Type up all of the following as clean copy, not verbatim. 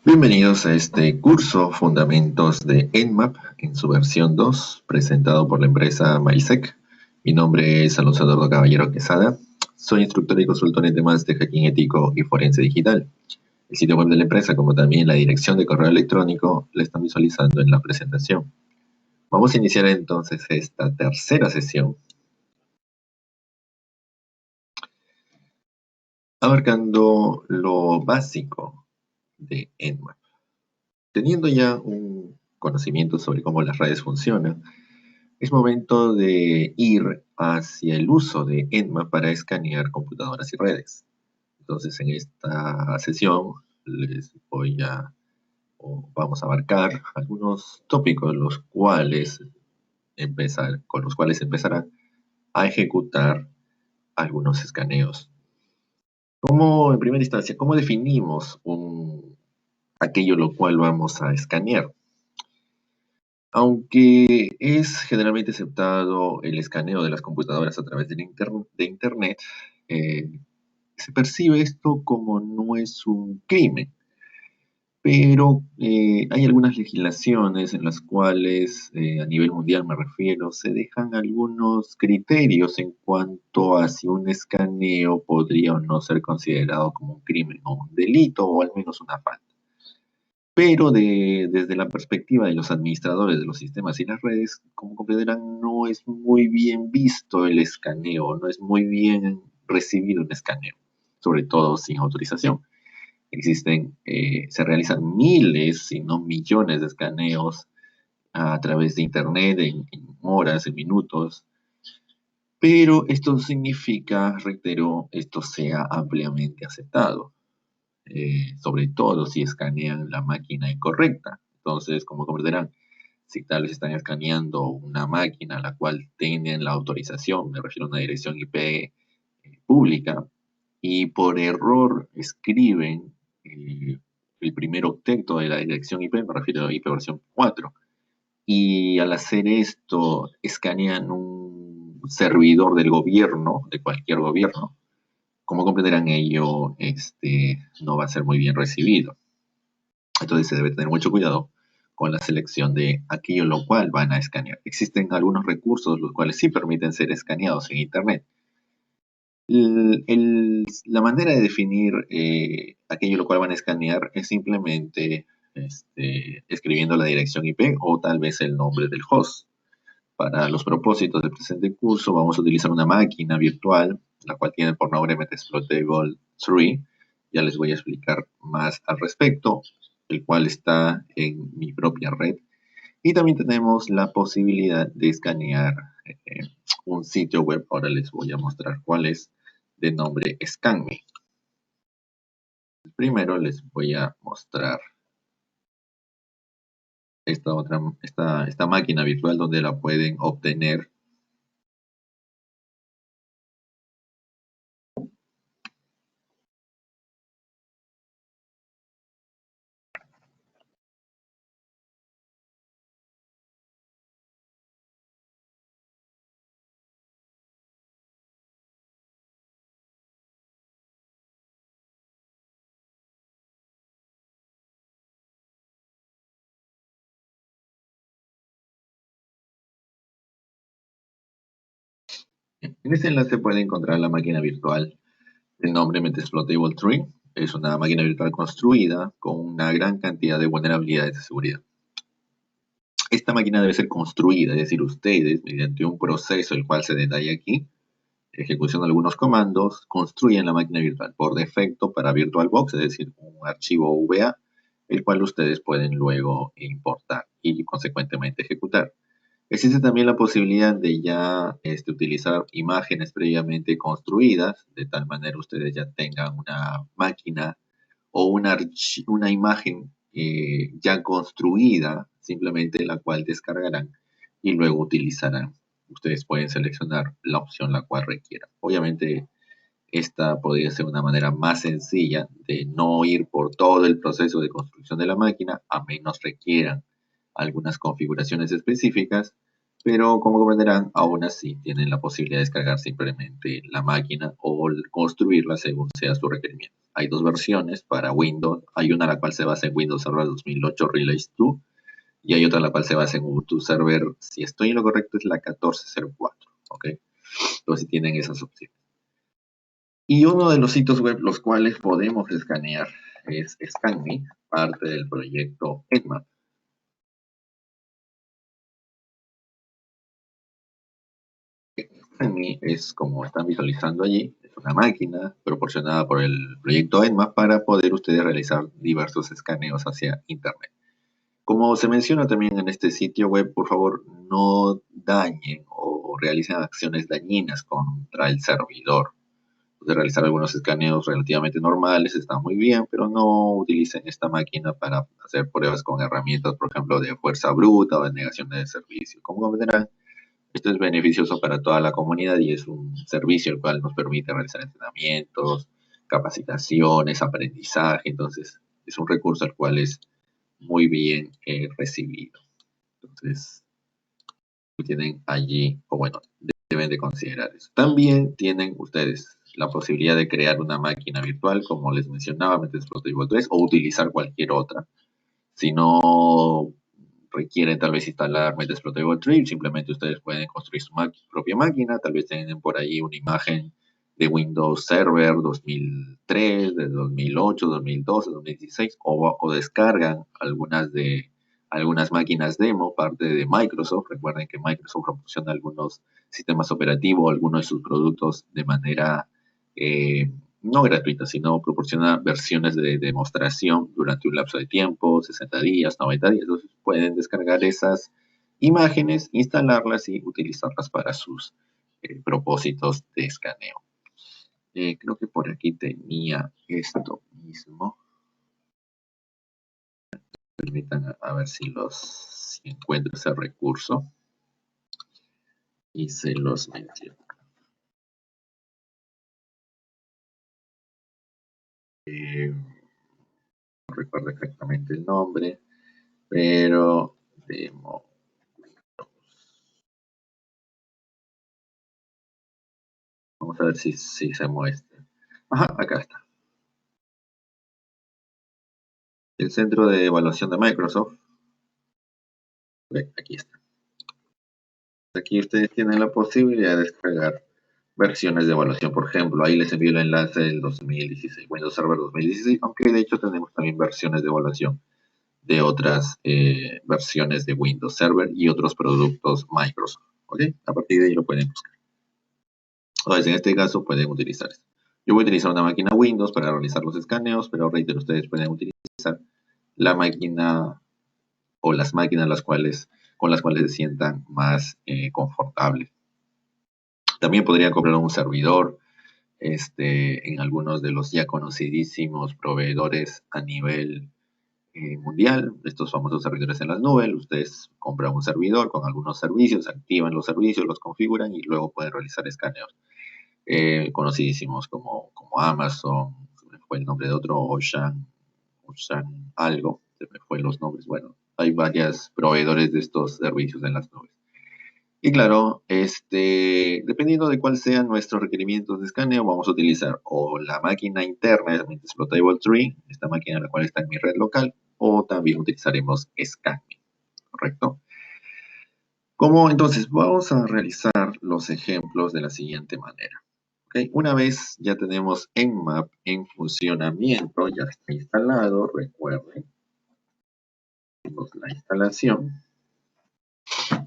Bienvenidos a este curso Fundamentos de Nmap en su versión 2, presentado por la empresa Mailsec. Mi nombre es Alonso Eduardo Caballero Quesada. Soy instructor y consultor en temas de hacking ético y forense digital. El sitio web de la empresa, como también la dirección de correo electrónico, la están visualizando en la presentación. Vamos a iniciar entonces esta tercera sesión, abarcando lo básico de Nmap. Teniendo ya un conocimiento sobre cómo las redes funcionan, es momento de ir hacia el uso de Nmap para escanear computadoras y redes. Entonces, en esta sesión vamos a abarcar algunos tópicos con los cuales empezarán a ejecutar algunos escaneos. En primera instancia, ¿cómo definimos aquello lo cual vamos a escanear? Aunque es generalmente aceptado el escaneo de las computadoras a través de Internet, eh, se percibe esto como no es un crimen, pero hay algunas legislaciones en las cuales, a nivel mundial me refiero, se dejan algunos criterios en cuanto a si un escaneo podría o no ser considerado como un crimen o un delito o al menos una falta. Pero desde la perspectiva de los administradores de los sistemas y las redes, como comprenderán, no es muy bien visto el escaneo, no es muy bien recibido un escaneo, sobre todo sin autorización. Se realizan miles, si no millones de escaneos a través de Internet en horas, en minutos, pero esto significa, reitero, esto sea ampliamente aceptado. Sobre todo si escanean la máquina incorrecta. Entonces, como comprenderán, si tal vez están escaneando una máquina a la cual tienen la autorización, me refiero a una dirección IP pública, y por error escriben el primer octeto de la dirección IP, me refiero a IP versión 4, y al hacer esto escanean un servidor del gobierno, de cualquier gobierno, como comprenderán, ello no va a ser muy bien recibido. Entonces se debe tener mucho cuidado con la selección de aquello lo cual van a escanear. Existen algunos recursos los cuales sí permiten ser escaneados en Internet. La manera de definir aquello lo cual van a escanear es simplemente escribiendo la dirección IP o tal vez el nombre del host. Para los propósitos del presente curso vamos a utilizar una máquina virtual, la cual tiene por nombre Metaexploitable 3. Ya les voy a explicar más al respecto, el cual está en mi propia red. Y también tenemos la posibilidad de escanear un sitio web. Ahora les voy a mostrar cuál es, de nombre ScanMe. Primero les voy a mostrar esta máquina virtual donde la pueden obtener. En este enlace puede encontrar la máquina virtual del nombre Metaexploitable 3. Es una máquina virtual construida con una gran cantidad de vulnerabilidades de seguridad. Esta máquina debe ser construida, es decir, ustedes, mediante un proceso el cual se detalla aquí, ejecución de algunos comandos, construyen la máquina virtual por defecto para VirtualBox, es decir, un archivo VA, el cual ustedes pueden luego importar y consecuentemente ejecutar. Existe también la posibilidad de ya utilizar imágenes previamente construidas, de tal manera ustedes ya tengan una máquina o una imagen ya construida, simplemente la cual descargarán y luego utilizarán. Ustedes pueden seleccionar la opción la cual requieran. Obviamente, esta podría ser una manera más sencilla de no ir por todo el proceso de construcción de la máquina, a menos requieran algunas configuraciones específicas, pero como comprenderán, aún así tienen la posibilidad de descargar simplemente la máquina o construirla según sea su requerimiento. Hay dos versiones para Windows. Hay una la cual se basa en Windows Server 2008 Release 2 y hay otra la cual se basa en Ubuntu Server, si estoy en lo correcto, es la 14.04. ¿Ok? Entonces tienen esas opciones. Y uno de los sitios web los cuales podemos escanear es ScanMe, parte del proyecto Nmap. ScanMe es, como están visualizando allí, es una máquina proporcionada por el proyecto Nmap para poder ustedes realizar diversos escaneos hacia Internet. Como se menciona también en este sitio web, por favor, no dañen o realicen acciones dañinas contra el servidor. De realizar algunos escaneos relativamente normales, está muy bien, pero no utilicen esta máquina para hacer pruebas con herramientas, por ejemplo, de fuerza bruta o de negación de servicio. Como comprenderán, esto es beneficioso para toda la comunidad y es un servicio el cual nos permite realizar entrenamientos, capacitaciones, aprendizaje. Entonces, es un recurso el cual es muy bien recibido. Entonces, tienen allí, o bueno, deben de considerar eso. También tienen ustedes la posibilidad de crear una máquina virtual, como les mencionaba, Metasploitable 3, o utilizar cualquier otra. Si no requieren tal vez instalar Metasploitable 3, simplemente ustedes pueden construir su propia máquina, tal vez tienen por ahí una imagen de Windows Server 2003, de 2008, 2012, 2016, o descargan algunas máquinas demo, parte de Microsoft. Recuerden que Microsoft proporciona algunos sistemas operativos, algunos de sus productos de manera no gratuita, sino proporciona versiones de demostración durante un lapso de tiempo, 60 días, 90 días. Entonces pueden descargar esas imágenes, instalarlas y utilizarlas para sus propósitos de escaneo. Creo que por aquí tenía esto mismo. Permitan a ver si encuentro ese recurso y se los menciono. No recuerdo exactamente el nombre, pero demo. Vamos a ver si se muestra. Ajá, acá está. El centro de evaluación de Microsoft. Aquí está. Aquí ustedes tienen la posibilidad de descargar versiones de evaluación. Por ejemplo, ahí les envío el enlace del 2016, Windows Server 2016, aunque de hecho tenemos también versiones de evaluación de otras versiones de Windows Server y otros productos Microsoft. ¿Ok? A partir de ahí lo pueden buscar. Entonces, en este caso pueden utilizar esto. Yo voy a utilizar una máquina Windows para realizar los escaneos, pero reitero, ustedes pueden utilizar la máquina o las máquinas con las cuales se sientan más confortables. También podrían comprar un servidor en algunos de los ya conocidísimos proveedores a nivel mundial, estos famosos servidores en las nubes. Ustedes compran un servidor con algunos servicios, activan los servicios, los configuran y luego pueden realizar escaneos conocidísimos como Amazon, se me fue el nombre de otro, Ocean algo, se me fue los nombres. Bueno, hay varios proveedores de estos servicios en las nubes. Y claro, dependiendo de cuál sean nuestros requerimientos de escaneo, vamos a utilizar o la máquina interna de Metasploitable 3, esta máquina la cual está en mi red local, o también utilizaremos ScanMe, ¿correcto? Como entonces, vamos a realizar los ejemplos de la siguiente manera. ¿Okay? Una vez ya tenemos Nmap en funcionamiento, ya está instalado, recuerden, tenemos la instalación,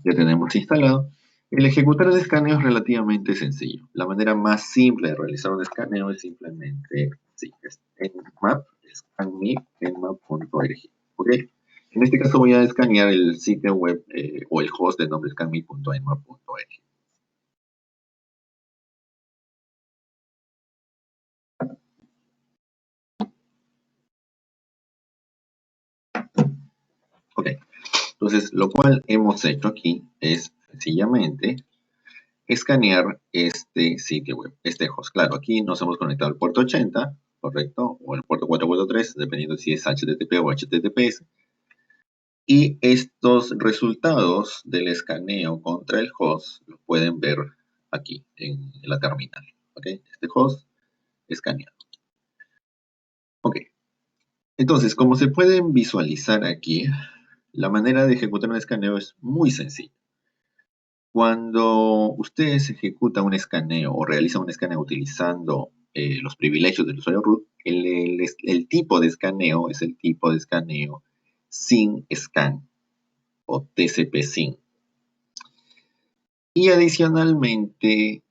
ya tenemos instalado. El ejecutar el escaneo es relativamente sencillo. La manera más simple de realizar un escaneo es simplemente así, es nmap, scanme, nmap.org. ¿Ok? En este caso voy a escanear el sitio web o el host de nombre scanme.nmap.org. Ok, entonces lo cual hemos hecho aquí es sencillamente escanear este sitio web, este host. Claro, aquí nos hemos conectado al puerto 80, ¿correcto? O el puerto 443, dependiendo si es HTTP o HTTPS. Y estos resultados del escaneo contra el host los pueden ver aquí en la terminal. ¿Ok? Este host escaneado. Ok, entonces, como se pueden visualizar aquí, la manera de ejecutar un escaneo es muy sencilla. Cuando ustedes ejecutan un escaneo o realizan un escaneo utilizando los privilegios del usuario root, el tipo de escaneo es el tipo de escaneo sin scan o TCP SYN. Y adicionalmente,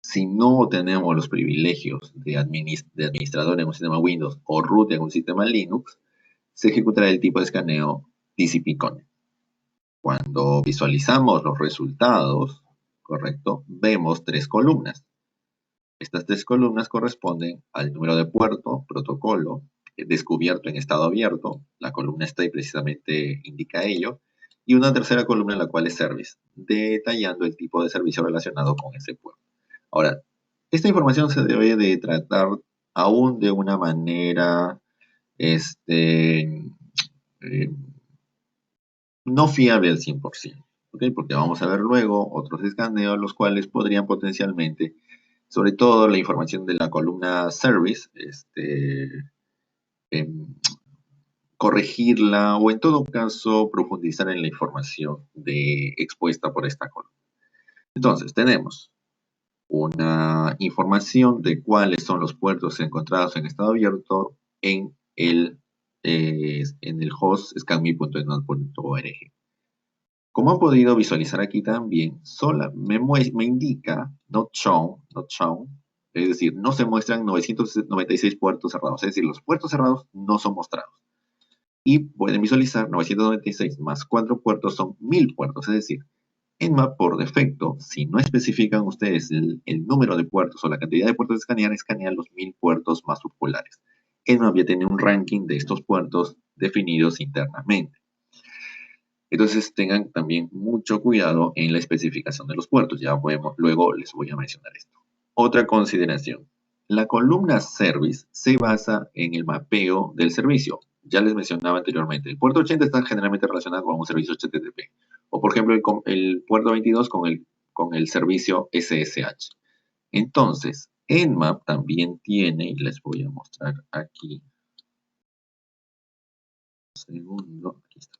si no tenemos los privilegios de administrador en un sistema Windows o root en un sistema Linux, se ejecutará el tipo de escaneo TCP/CONNECT. Cuando visualizamos los resultados, ¿correcto? Vemos tres columnas. Estas tres columnas corresponden al número de puerto, protocolo, descubierto en estado abierto. La columna está y precisamente indica ello. Y una tercera columna, la cual es service, detallando el tipo de servicio relacionado con ese puerto. Ahora, esta información se debe de tratar aún de una manera eh, no fiable al 100%, ¿ok? Porque vamos a ver luego otros escaneos, los cuales podrían potencialmente, sobre todo la información de la columna service, em, corregirla o en todo caso profundizar en la información expuesta por esta columna. Entonces, tenemos una información de cuáles son los puertos encontrados en estado abierto en el host scanme.enod.org. Como han podido visualizar aquí también, me indica not shown, es decir, no se muestran 996 puertos cerrados, es decir, los puertos cerrados no son mostrados. Y pueden visualizar 996 más 4 puertos son 1000 puertos, es decir, Nmap por defecto, si no especifican ustedes el número de puertos o la cantidad de puertos a escanear, escanean los 1000 puertos más populares. Nmap ya tiene un ranking de estos puertos definidos internamente. Entonces tengan también mucho cuidado en la especificación de los puertos. Luego les voy a mencionar esto. Otra consideración. La columna service se basa en el mapeo del servicio. Ya les mencionaba anteriormente. El puerto 80 está generalmente relacionado con un servicio HTTP. O por ejemplo el puerto 22 con el servicio SSH. Entonces, Nmap también tiene, y les voy a mostrar aquí. Un segundo, aquí está.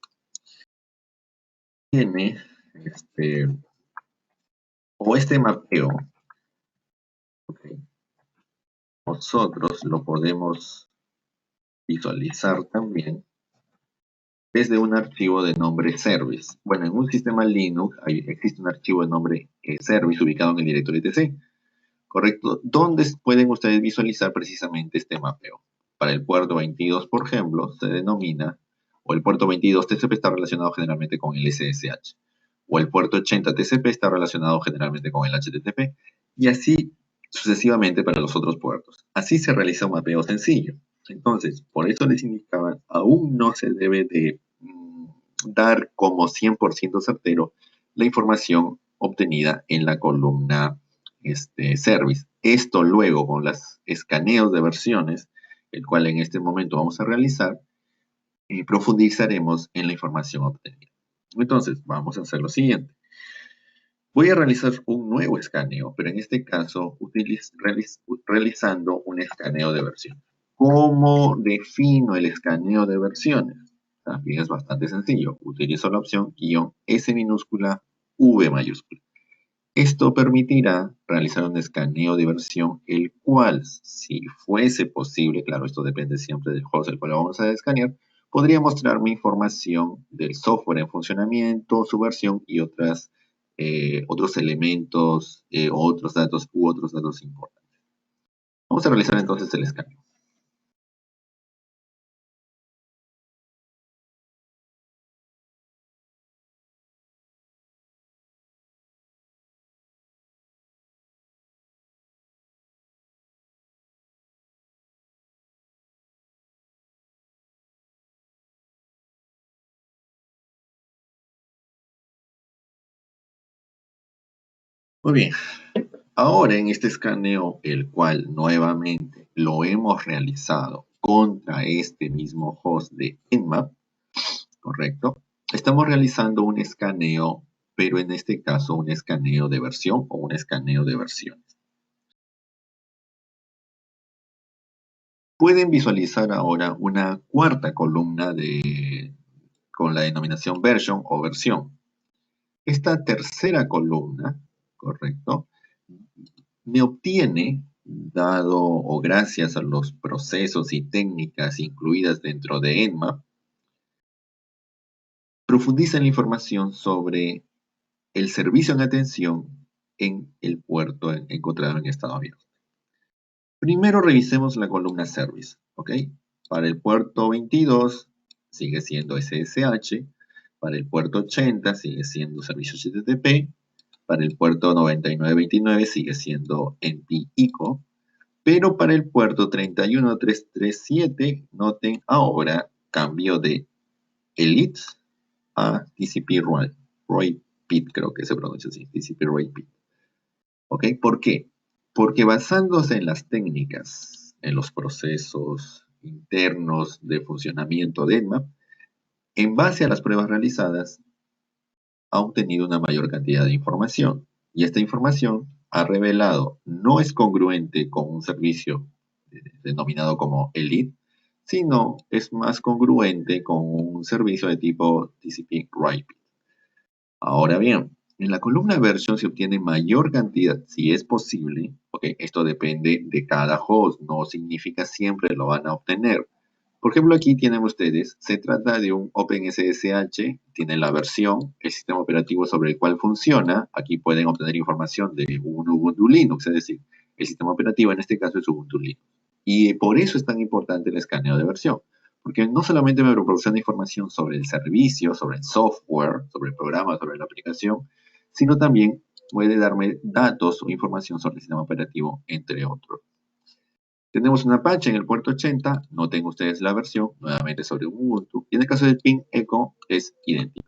Tiene este mapeo, okay, nosotros lo podemos visualizar también desde un archivo de nombre service. Bueno, en un sistema Linux existe un archivo de nombre service ubicado en el directorio etc. ¿Correcto? ¿Dónde pueden ustedes visualizar precisamente este mapeo? Para el puerto 22, por ejemplo, se denomina, o el puerto 22 TCP está relacionado generalmente con el SSH, o el puerto 80 TCP está relacionado generalmente con el HTTP, y así sucesivamente para los otros puertos. Así se realiza un mapeo sencillo. Entonces, por eso les indicaba, aún no se debe de dar como 100% certero la información obtenida en la columna service. Esto luego con los escaneos de versiones, el cual en este momento vamos a realizar, profundizaremos en la información obtenida. Entonces, vamos a hacer lo siguiente. Voy a realizar un nuevo escaneo, pero en este caso realizando un escaneo de versiones. ¿Cómo defino el escaneo de versiones? También es bastante sencillo. Utilizo la opción "-S minúscula, V mayúscula". Esto permitirá realizar un escaneo de versión, el cual, si fuese posible, claro, esto depende siempre del host al cual vamos a escanear, podría mostrarme información del software en funcionamiento, su versión y otros elementos, otros datos importantes. Vamos a realizar entonces el escaneo. Muy bien. Ahora en este escaneo, el cual nuevamente lo hemos realizado contra este mismo host de Nmap, ¿correcto? Estamos realizando un escaneo, pero en este caso un escaneo de versión o un escaneo de versiones. pueden visualizar ahora una cuarta columna con la denominación version o versión. Esta tercera columna, correcto, me obtiene, dado o gracias a los procesos y técnicas incluidas dentro de Nmap, profundiza en la información sobre el servicio en atención en el puerto encontrado en estado abierto. Primero revisemos la columna Service, ¿ok? Para el puerto 22 sigue siendo SSH, para el puerto 80 sigue siendo servicio HTTP, para el puerto 9929 sigue siendo NP-ICO, pero para el puerto 31337, noten ahora cambio de Elite a TCP Rapid, creo que se pronuncia así, TCP Rapid. ¿Ok? ¿Por qué? Porque basándose en las técnicas, en los procesos internos de funcionamiento de Nmap, en base a las pruebas realizadas, ha obtenido una mayor cantidad de información. Y esta información ha revelado no es congruente con un servicio denominado como Elite, sino es más congruente con un servicio de tipo TCP Rapid. Ahora bien, en la columna version se obtiene mayor cantidad, si es posible, porque esto depende de cada host, no significa siempre lo van a obtener. Por ejemplo, aquí tienen ustedes, se trata de un OpenSSH, tienen la versión, el sistema operativo sobre el cual funciona. Aquí pueden obtener información de un Ubuntu Linux, es decir, el sistema operativo en este caso es Ubuntu Linux. Y por eso es tan importante el escaneo de versión, porque no solamente me proporciona información sobre el servicio, sobre el software, sobre el programa, sobre la aplicación, sino también puede darme datos o información sobre el sistema operativo, entre otros. Tenemos un Apache en el puerto 80, noten ustedes la versión, nuevamente sobre Ubuntu, y en el caso del ping echo es idéntico.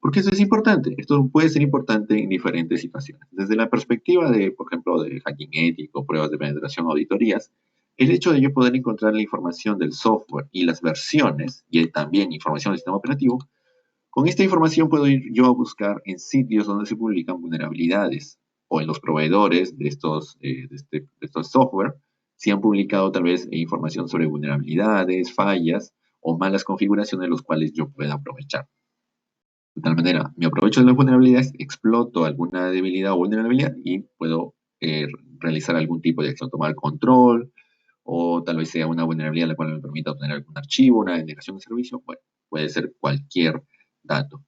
¿Por qué esto es importante? Esto puede ser importante en diferentes situaciones. Desde la perspectiva de, por ejemplo, de hacking ético, pruebas de penetración, auditorías, el hecho de yo poder encontrar la información del software y las versiones, y también información del sistema operativo, con esta información puedo ir yo a buscar en sitios donde se publican vulnerabilidades o en los proveedores de estos software, si han publicado tal vez información sobre vulnerabilidades, fallas o malas configuraciones, los cuales yo pueda aprovechar. De tal manera, me aprovecho de las vulnerabilidades, exploto alguna debilidad o vulnerabilidad y puedo realizar algún tipo de acción, tomar control, o tal vez sea una vulnerabilidad la cual me permita obtener algún archivo, una denegación de servicio, bueno, puede ser cualquier dato.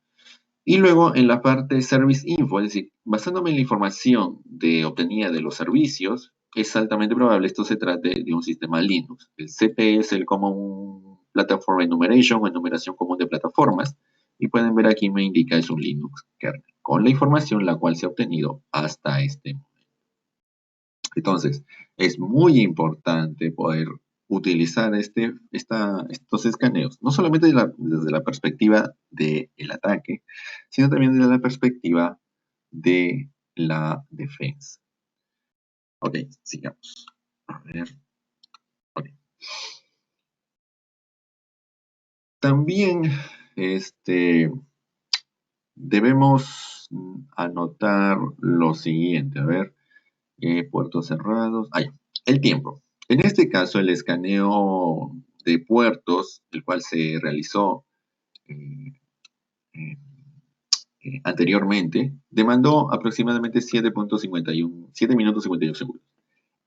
Y luego en la parte Service Info, es decir, basándome en la información obtenida de los servicios, es altamente probable esto se trate de un sistema Linux. El CP es el Common Platform Enumeration o enumeración común de plataformas. Y pueden ver aquí me indica es un Linux kernel, con la información la cual se ha obtenido hasta este momento. Entonces, es muy importante poder utilizar estos escaneos, no solamente desde la perspectiva del ataque, sino también desde la perspectiva de la defensa. Ok, sigamos. A ver. Okay. También debemos anotar lo siguiente. A ver, puertos cerrados. El tiempo. En este caso, el escaneo de puertos, el cual se realizó eh, eh, anteriormente, demandó aproximadamente 7 minutos 51 segundos.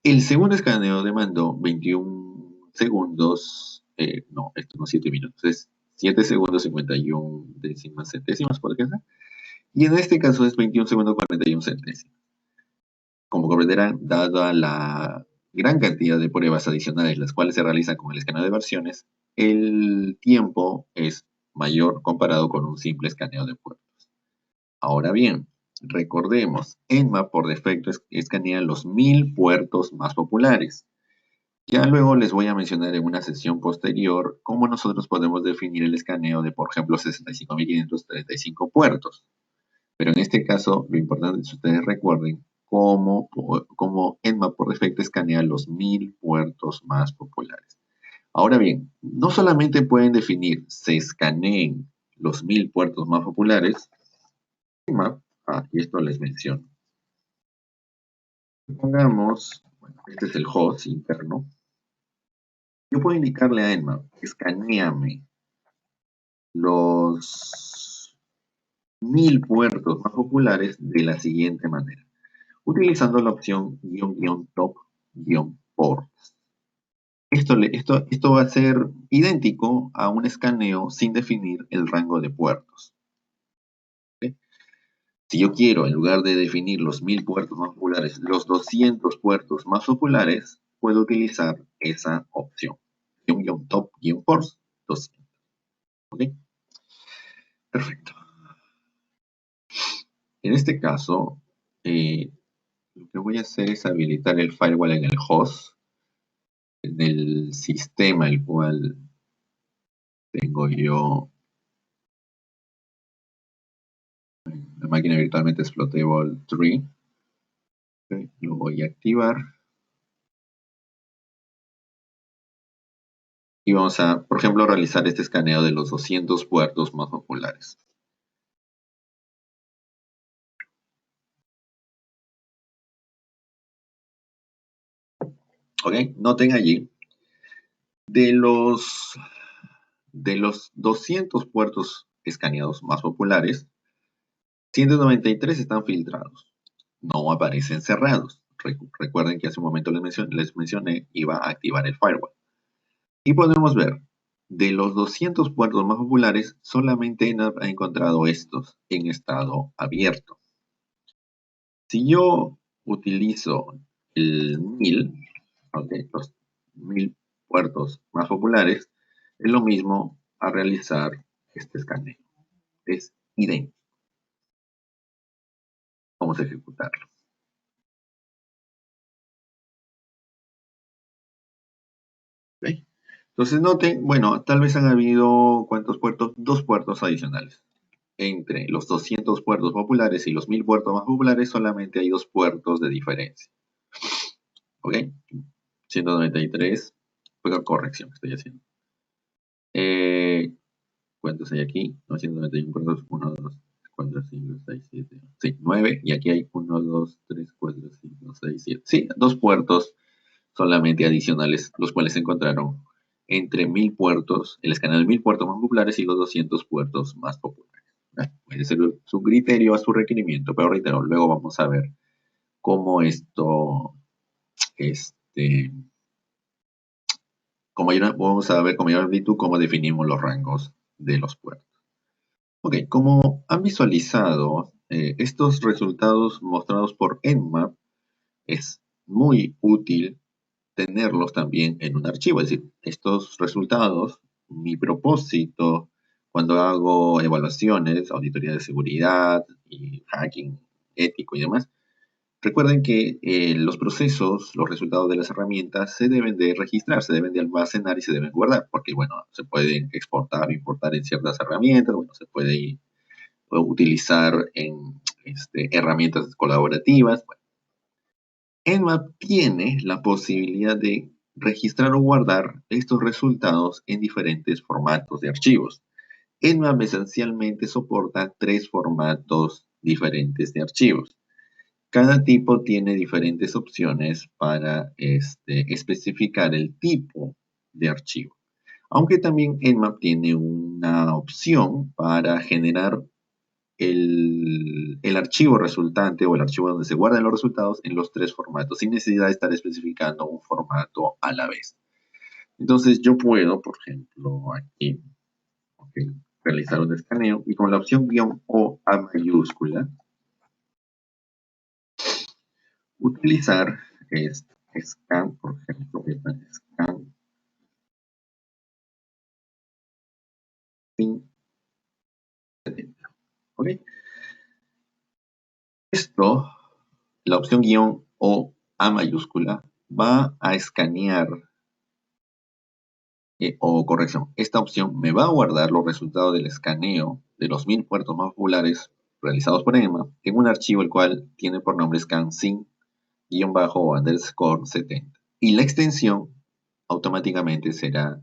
El segundo escaneo demandó 21 segundos, no, esto no es 7 minutos, es 7 segundos 51 décimas centésimas, por ejemplo. Y en este caso es 21 segundos 41 centésimas. Como comprenderán, dada la gran cantidad de pruebas adicionales las cuales se realizan con el escaneo de versiones, el tiempo es mayor comparado con un simple escaneo de puertos. Ahora bien, recordemos, Nmap por defecto escanea los 1000 puertos más populares. Ya luego les voy a mencionar en una sesión posterior cómo nosotros podemos definir el escaneo de, por ejemplo, 65.535 puertos. Pero en este caso, lo importante es que ustedes recuerden cómo Nmap por defecto escanea los 1000 puertos más populares. Ahora bien, no solamente pueden definir se escaneen los 1000 puertos más populares, Nmap, y esto les menciono. Pongamos, bueno, este es el host interno. Yo puedo indicarle a Nmap, escanéame los 1000 puertos más populares de la siguiente manera, utilizando la opción top-port. Esto va a ser idéntico a un escaneo sin definir el rango de puertos. ¿Okay? Si yo quiero, en lugar de definir los 1000 puertos más populares, los 200 puertos más populares, puedo utilizar esa opción. Top-port 200. ¿Ok? Perfecto. En este caso, lo que voy a hacer es habilitar el firewall en el host del sistema el cual tengo yo la máquina virtualmente explotable 3. Okay, lo voy a activar. Y vamos a, por ejemplo, realizar este escaneo de los 200 puertos más populares. Ok, noten allí, de los 200 puertos escaneados más populares, 193 están filtrados. No aparecen cerrados. Recuerden que hace un momento les mencioné, iba a activar el firewall. Y podemos ver, de los 200 puertos más populares, solamente ha encontrado estos en estado abierto. Si yo utilizo el 1000, okay, los 1000 puertos más populares, es lo mismo a realizar este escaneo. Es idéntico. Vamos a ejecutarlo. ¿Okay? Entonces noten, bueno, tal vez han habido, ¿cuántos puertos? 2 puertos adicionales. Entre los 200 puertos populares y los 1000 puertos más populares, solamente hay 2 puertos de diferencia. ¿Ok? 193, pues corrección que estoy haciendo. ¿Cuántos hay aquí? 991 puertos, 1, 2, 4, 5, 6, 7, sí, 9. Y aquí hay 1, 2, 3, 4, 5, 6, 7. Sí, 2 puertos solamente adicionales, los cuales se encontraron entre 1000 puertos, el escaneo de 1000 puertos más populares y los 200 puertos más populares. Puede ser su criterio a su requerimiento, pero reitero, luego vamos a ver cómo esto, vamos a ver con mayor amplitud cómo definimos los rangos de los puertos. Ok, como han visualizado, estos resultados mostrados por Nmap es muy útil tenerlos también en un archivo. Es decir, estos resultados, mi propósito cuando hago evaluaciones, auditoría de seguridad y hacking ético y demás, recuerden que los procesos, los resultados de las herramientas se deben de registrar, se deben de almacenar y se deben guardar, porque bueno, se pueden exportar o importar en ciertas herramientas, bueno, se puede utilizar en herramientas colaborativas. Bueno, Nmap tiene la posibilidad de registrar o guardar estos resultados en diferentes formatos de archivos. Nmap esencialmente soporta 3 formatos diferentes de archivos. Cada tipo tiene diferentes opciones para especificar el tipo de archivo. Aunque también Nmap tiene una opción para generar el archivo resultante o el archivo donde se guardan los resultados en los 3 formatos, sin necesidad de estar especificando un formato a la vez. Entonces yo puedo, por ejemplo, aquí, realizar un escaneo y con la opción "O" a mayúscula, utilizar scan, por ejemplo, scan sin 70. ¿Ok? Esto, la opción "O" a mayúscula, va a escanear o corrección, esta opción me va a guardar los resultados del escaneo de los 1000 puertos más populares realizados por Nmap en un archivo el cual tiene por nombre scan__70. Y la extensión automáticamente será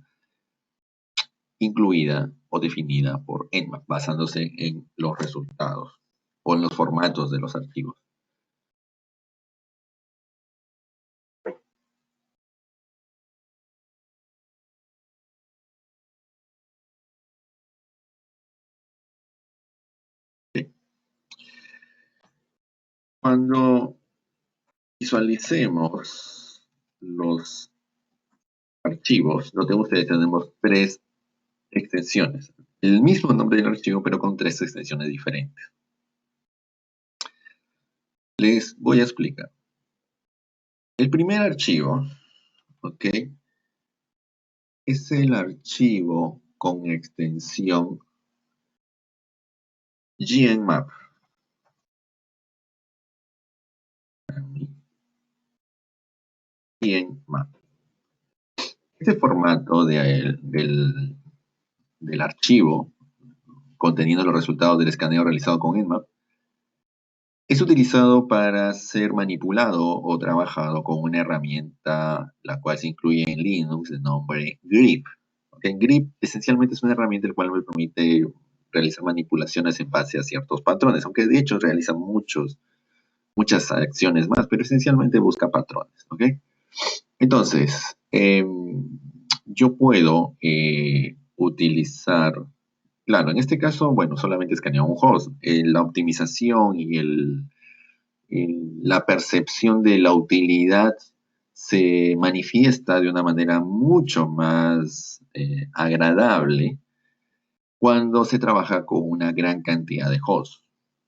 incluida o definida por Nmap basándose en los resultados o en los formatos de los archivos. Cuando visualicemos los archivos, noten ustedes, tenemos tres extensiones. El mismo nombre del archivo, pero con tres extensiones diferentes. Les voy a explicar. El primer archivo, ¿ok? Es el archivo con extensión GNMap. GNMap. Este formato del archivo conteniendo los resultados del escaneo realizado con Nmap es utilizado para ser manipulado o trabajado con una herramienta la cual se incluye en Linux de nombre Grep. Okay, Grep esencialmente es una herramienta la cual me permite realizar manipulaciones en base a ciertos patrones, aunque de hecho realiza muchas acciones más, pero esencialmente busca patrones. ¿Okay? Entonces, yo puedo utilizar, claro, en este caso, bueno, solamente escaneo un host. La optimización y la percepción de la utilidad se manifiesta de una manera mucho más agradable cuando se trabaja con una gran cantidad de hosts.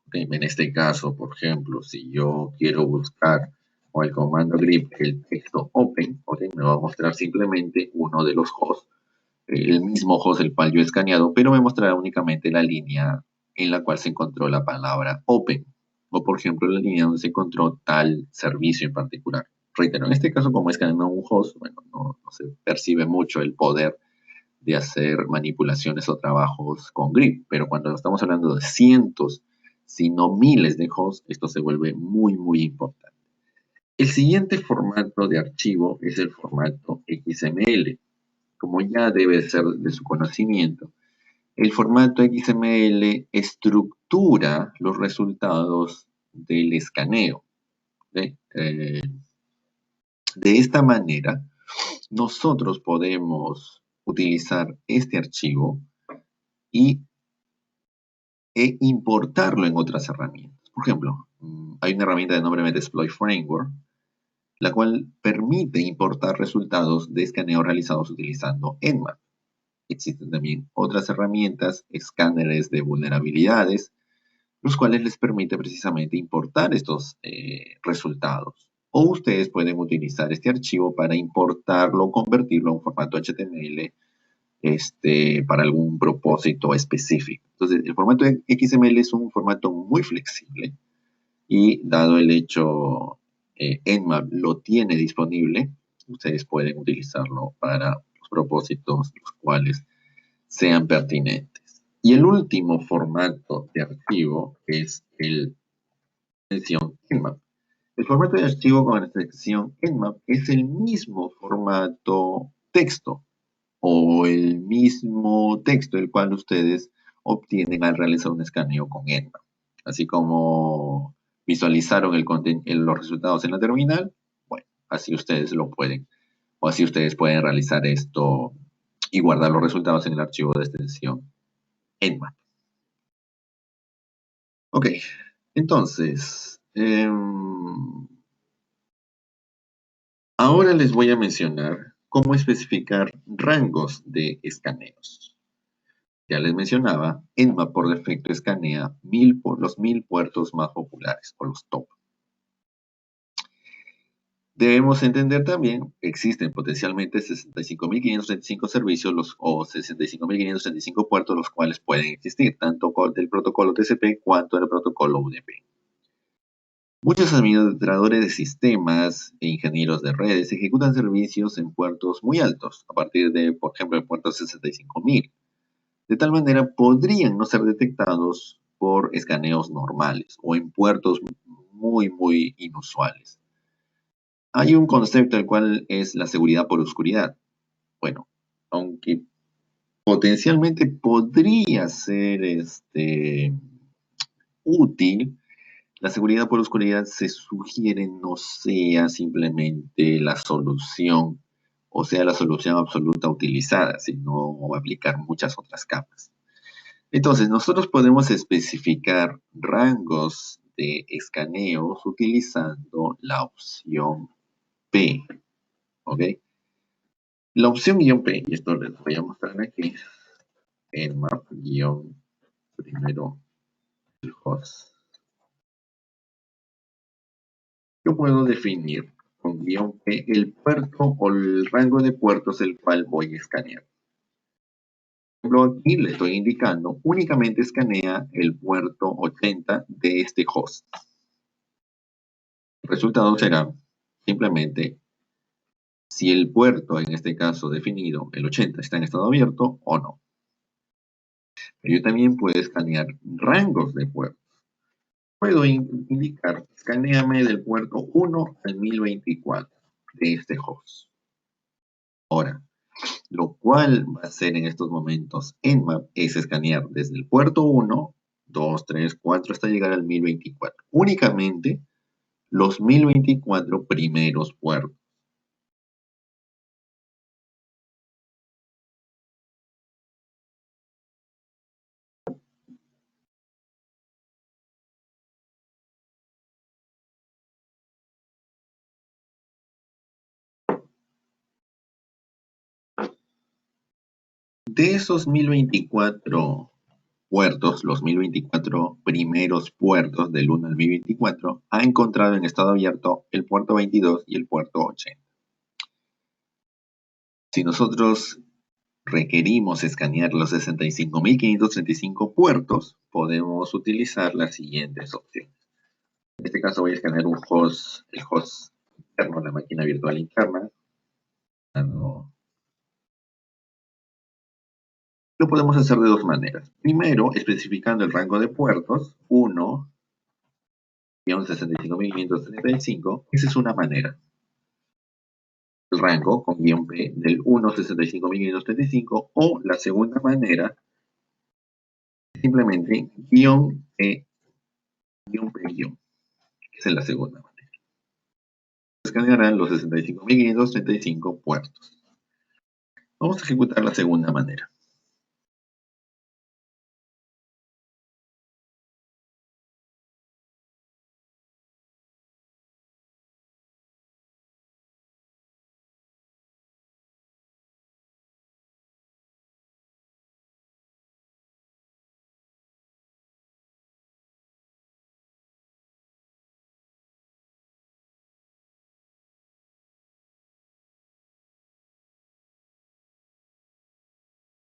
¿Okay? En este caso, por ejemplo, si yo quiero buscar con el comando grep el texto open, ¿okay? Me va a mostrar simplemente uno de los hosts, el mismo host el cual yo he escaneado, pero me mostrará únicamente la línea en la cual se encontró la palabra open, o por ejemplo la línea donde se encontró tal servicio en particular. Reitero, en este caso como escaneando un host, bueno, no se percibe mucho el poder de hacer manipulaciones o trabajos con grep, pero cuando estamos hablando de cientos, si no miles de hosts, esto se vuelve muy importante. El siguiente formato de archivo es el formato XML. Como ya debe ser de su conocimiento, el formato XML estructura los resultados del escaneo. ¿Sí? De esta manera, nosotros podemos utilizar este archivo e importarlo en otras herramientas. Por ejemplo, hay una herramienta de nombre Metasploit Framework, la cual permite importar resultados de escaneo realizados utilizando Nmap. Existen también otras herramientas, escáneres de vulnerabilidades, los cuales les permite precisamente importar estos resultados. O ustedes pueden utilizar este archivo para importarlo o convertirlo a un formato HTML para algún propósito específico. Entonces, el formato XML es un formato muy flexible y dado el hecho Nmap lo tiene disponible, ustedes pueden utilizarlo para los propósitos los cuales sean pertinentes. Y el último formato de archivo es el extensión Nmap. El formato de archivo con la extensión Nmap es el mismo formato texto o el mismo texto el cual ustedes obtienen al realizar un escaneo con Nmap. Así como visualizaron los resultados en la terminal, bueno, así ustedes lo pueden, o así ustedes pueden realizar esto y guardar los resultados en el archivo de extensión Nmap. Ok, entonces, ahora les voy a mencionar cómo especificar rangos de escaneos. Ya les mencionaba, Nmap por defecto escanea los 1000 puertos más populares, o los top. Debemos entender también que existen potencialmente 65.535 servicios o 65.535 puertos los cuales pueden existir, tanto del protocolo TCP cuanto del protocolo UDP. Muchos administradores de sistemas e ingenieros de redes ejecutan servicios en puertos muy altos, a partir de, por ejemplo, el puerto 65.000. De tal manera, podrían no ser detectados por escaneos normales o en puertos muy inusuales. Hay un concepto el cual es la seguridad por oscuridad. Bueno, aunque potencialmente podría ser útil, la seguridad por oscuridad se sugiere no sea simplemente la solución, o sea, la solución absoluta utilizada, sino aplicar muchas otras capas. Entonces, nosotros podemos especificar rangos de escaneos utilizando la opción P, ¿ok? La opción "P", y esto les voy a mostrar aquí, en map primero el host. Yo puedo definir con "P" el puerto o el rango de puertos el cual voy a escanear. Por ejemplo, aquí le estoy indicando, únicamente escanea el puerto 80 de este host. El resultado será simplemente si el puerto, en este caso definido, el 80, está en estado abierto o no. Pero yo también puedo escanear rangos de puertos. Puedo indicar, escaneame del puerto 1 al 1024 de este host. Ahora, lo cual va a hacer en estos momentos Nmap es escanear desde el puerto 1, 2, 3, 4 hasta llegar al 1024. Únicamente los 1024 primeros puertos. De esos 1024 puertos, los 1024 primeros puertos del 1 al 1024, ha encontrado en estado abierto el puerto 22 y el puerto 80. Si nosotros requerimos escanear los 65.535 puertos, podemos utilizar las siguientes opciones. En este caso voy a escanear el host interno, la máquina virtual interna. Lo podemos hacer de dos maneras. Primero, especificando el rango de puertos, 1-65.535. Esa es una manera. El rango con "P" del 1-65.535, o la segunda manera, simplemente "P". Esa es la segunda manera. Escanearán los 65.535 puertos. Vamos a ejecutar la segunda manera.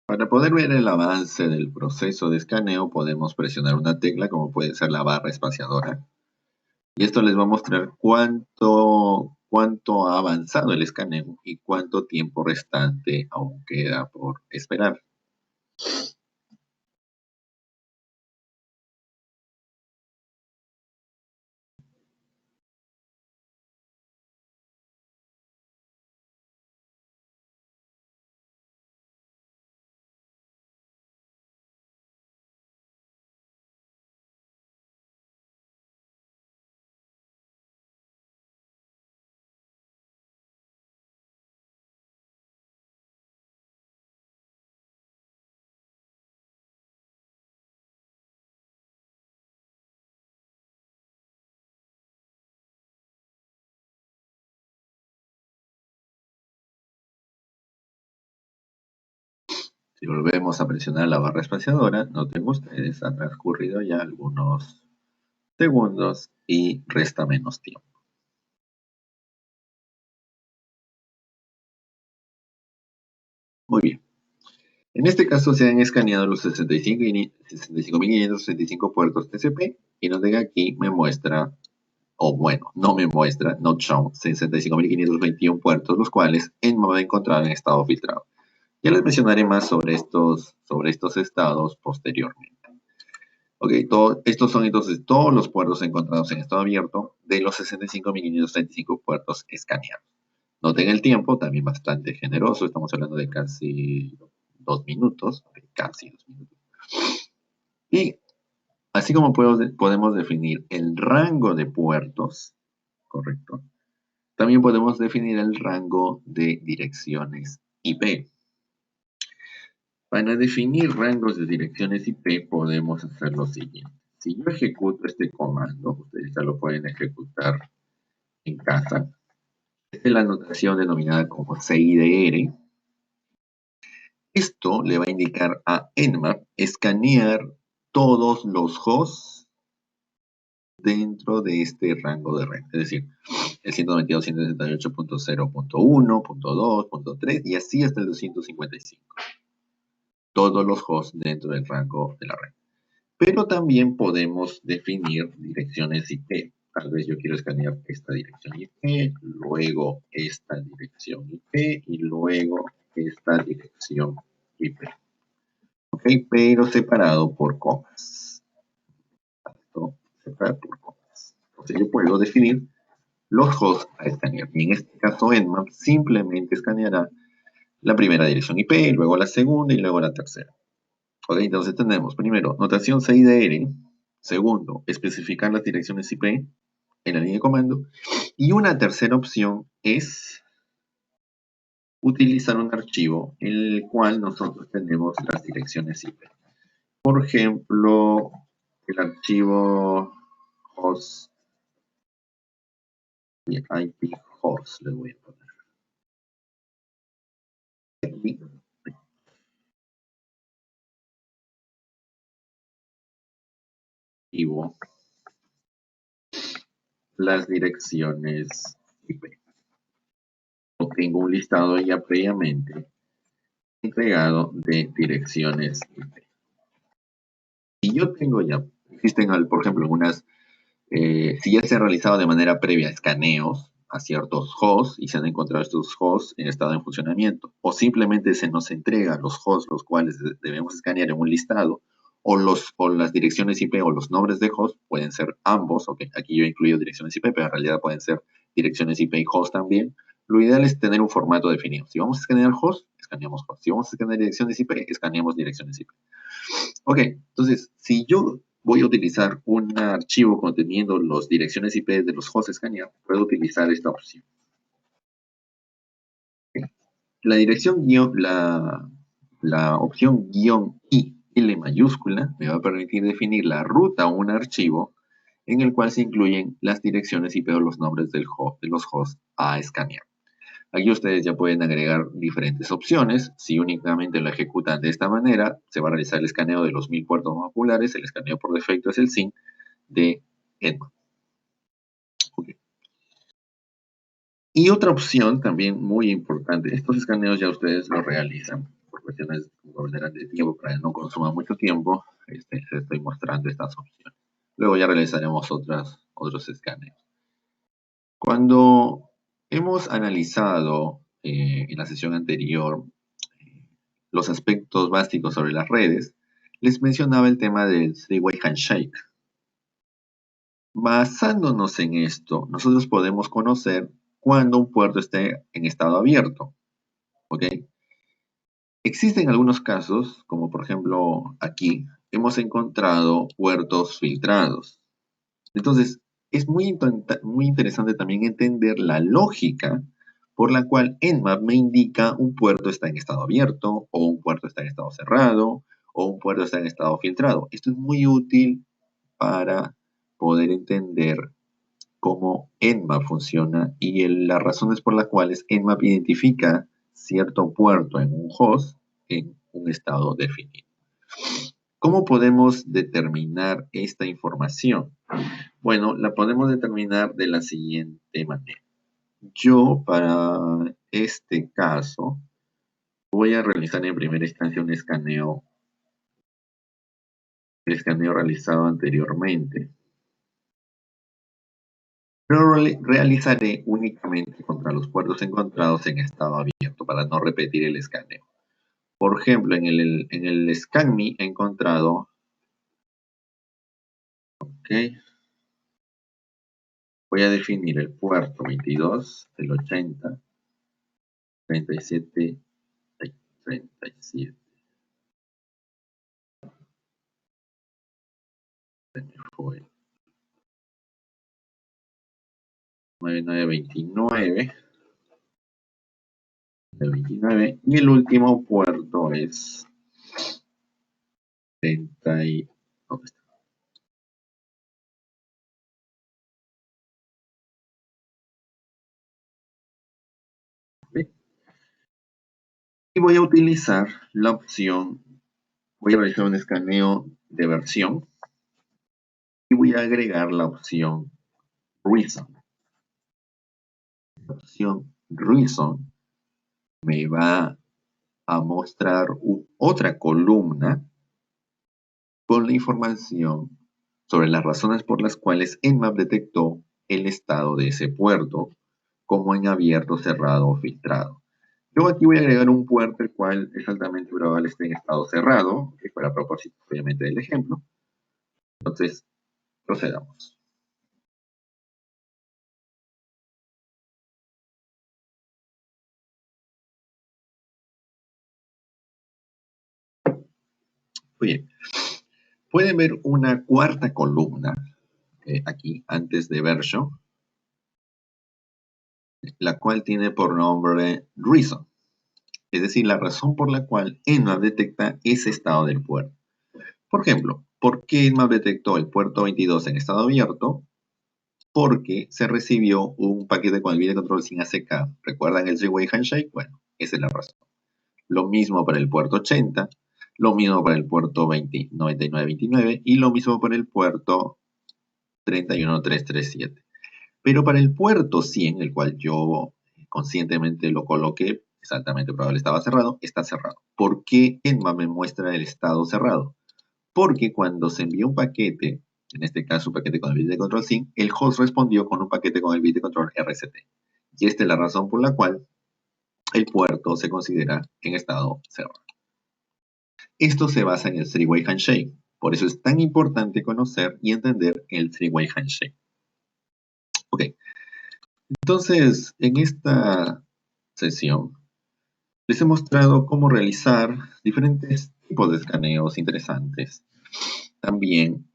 Para poder ver el avance del proceso de escaneo, podemos presionar una tecla, como puede ser la barra espaciadora. Y esto les va a mostrar cuánto ha avanzado el escaneo y cuánto tiempo restante aún queda por esperar. Si volvemos a presionar la barra espaciadora, noten ustedes, han transcurrido ya algunos segundos y resta menos tiempo. Muy bien. En este caso se han escaneado los 65.565 puertos TCP, y noten aquí me muestra, o bueno, no me muestra, not shown, 65.521 puertos, los cuales Nmap ha encontrado en estado filtrado. Ya les mencionaré más sobre estos estados posteriormente. Ok, estos son entonces todos los puertos encontrados en estado abierto de los 65.535 puertos escaneados. Noten el tiempo, también bastante generoso, estamos hablando de casi 2 minutos, Y así como podemos definir el rango de puertos, correcto, también podemos definir el rango de direcciones IP. Para definir rangos de direcciones IP podemos hacer lo siguiente. Si yo ejecuto este comando, ustedes ya lo pueden ejecutar en casa. Esta es la notación denominada como CIDR. Esto le va a indicar a Nmap escanear todos los hosts dentro de este rango de red. Es decir, el 192.168.0.1.2.3 y así hasta el 255. Todos los hosts dentro del rango de la red. Pero también podemos definir direcciones IP. Tal vez yo quiero escanear esta dirección IP, luego esta dirección IP y luego esta dirección IP. ¿Ok? Pero separado por comas. Esto separado por comas. Entonces yo puedo definir los hosts a escanear. Y en este caso, Nmap simplemente escaneará la primera dirección IP, luego la segunda y luego la tercera. Ok, entonces tenemos primero notación CIDR, segundo, especificar las direcciones IP en la línea de comando, y una tercera opción es utilizar un archivo en el cual nosotros tenemos las direcciones IP. Por ejemplo, el archivo host y IP host le voy a poner. Archivo las direcciones IP. Tengo un listado ya previamente entregado de direcciones IP. Si yo tengo ya, existen, por ejemplo, algunas, si ya se han realizado de manera previa escaneos a ciertos hosts y se han encontrado estos hosts en estado de funcionamiento, o simplemente se nos entregan los hosts los cuales debemos escanear en un listado, o las direcciones IP o los nombres de host, pueden ser ambos, ok, aquí yo he incluido direcciones IP, pero en realidad pueden ser direcciones IP y host también. Lo ideal es tener un formato definido. Si vamos a escanear host, escaneamos host. Si vamos a escanear direcciones IP, escaneamos direcciones IP. Ok, entonces, si yo voy a utilizar un archivo conteniendo las direcciones IP de los hosts escaneados, puedo utilizar esta opción. La dirección la opción "-i", L mayúscula, me va a permitir definir la ruta a un archivo en el cual se incluyen las direcciones IP o los nombres de los hosts a escanear. Aquí ustedes ya pueden agregar diferentes opciones. Si únicamente lo ejecutan de esta manera, se va a realizar el escaneo de los 1000 puertos más populares. El escaneo por defecto es el SYN de Nmap. Okay. Y otra opción también muy importante, estos escaneos ya ustedes los realizan por cuestiones de tiempo, para que no consuma mucho tiempo, les estoy mostrando estas opciones. Luego ya realizaremos otros escaneos. Cuando hemos analizado en la sesión anterior los aspectos básicos sobre las redes, les mencionaba el tema del three-way handshake. Basándonos en esto, nosotros podemos conocer cuando un puerto esté en estado abierto. ¿Ok? Existen algunos casos, como por ejemplo aquí, hemos encontrado puertos filtrados. Entonces, es muy interesante también entender la lógica por la cual Nmap me indica un puerto está en estado abierto, o un puerto está en estado cerrado, o un puerto está en estado filtrado. Esto es muy útil para poder entender cómo Nmap funciona y las razones por las cuales Nmap identifica cierto puerto en un host en un estado definido. ¿Cómo podemos determinar esta información? Bueno, la podemos determinar de la siguiente manera. Yo, para este caso, voy a realizar en primera instancia un escaneo, el escaneo realizado anteriormente. Pero realizaré únicamente contra los puertos encontrados en estado abierto para no repetir el escaneo. Por ejemplo, en el ScanMe he encontrado, ok, voy a definir el puerto 22 del 80, 37, 37. Fue 9929 de 29 y el último puerto es 30 y, ¿dónde está? Y voy a utilizar la opción, voy a realizar un escaneo de versión y voy a agregar la opción Reason. La opción Reason me va a mostrar otra columna con la información sobre las razones por las cuales Nmap detectó el estado de ese puerto como en abierto, cerrado o filtrado. Yo aquí voy a agregar un puerto el cual es altamente probable esté en estado cerrado, que para propósito obviamente del ejemplo. Entonces, procedamos. Muy bien. Pueden ver una cuarta columna aquí antes de version, la cual tiene por nombre reason, es decir, la razón por la cual Nmap detecta ese estado del puerto. Por ejemplo, ¿por qué Nmap detectó el puerto 22 en estado abierto? Porque se recibió un paquete con el bit de control sin ACK. ¿Recuerdan el three-way handshake? Bueno, esa es la razón. Lo mismo para el puerto 80, lo mismo para el puerto 9929 y lo mismo para el puerto 31337. Pero para el puerto 100, el cual yo conscientemente lo coloqué, es altamente probable estaba cerrado, está cerrado. ¿Por qué Nmap me muestra el estado cerrado? Porque cuando se envió un paquete, en este caso un paquete con el bit de control SYN, el host respondió con un paquete con el bit de control RCT. Y esta es la razón por la cual el puerto se considera en estado cerrado. Esto se basa en el three-way handshake. Por eso es tan importante conocer y entender el three-way handshake. Ok, entonces en esta sesión les he mostrado cómo realizar diferentes tipos de escaneos interesantes. También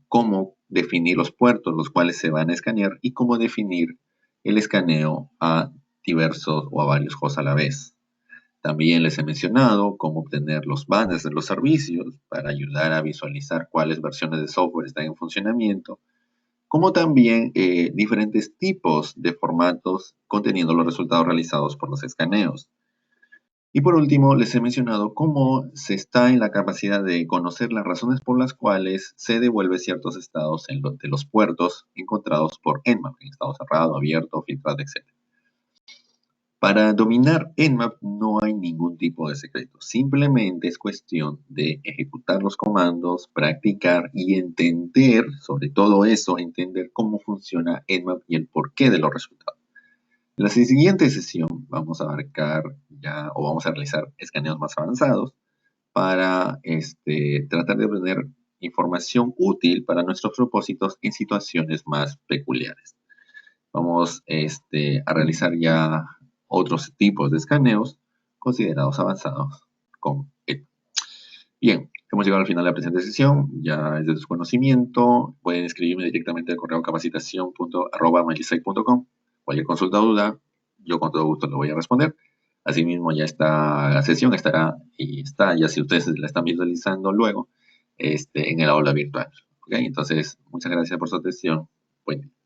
cómo definir los puertos los cuales se van a escanear y cómo definir el escaneo a diversos o a varios hosts a la vez. También les he mencionado cómo obtener los banners de los servicios para ayudar a visualizar cuáles versiones de software están en funcionamiento, como también diferentes tipos de formatos conteniendo los resultados realizados por los escaneos. Y por último, les he mencionado cómo se está en la capacidad de conocer las razones por las cuales se devuelve ciertos estados de los puertos encontrados por Nmap, en estado cerrado, abierto, filtrado, etc. Para dominar Nmap no hay ningún tipo de secreto. Simplemente es cuestión de ejecutar los comandos, practicar y entender, sobre todo eso, entender cómo funciona Nmap y el porqué de los resultados. En la siguiente sesión vamos a abarcar ya, o vamos a realizar escaneos más avanzados para tratar de obtener información útil para nuestros propósitos en situaciones más peculiares. Vamos a realizar ya otros tipos de escaneos considerados avanzados con ET. Bien, hemos llegado al final de la presente sesión, ya es de su conocimiento. Pueden escribirme directamente al correo capacitación.com. Cualquier consulta o duda, yo con todo gusto lo voy a responder. Asimismo, ya esta sesión estará y está, ya si ustedes la están visualizando luego, en el aula virtual. ¿Okay? Entonces, muchas gracias por su atención. Buen día.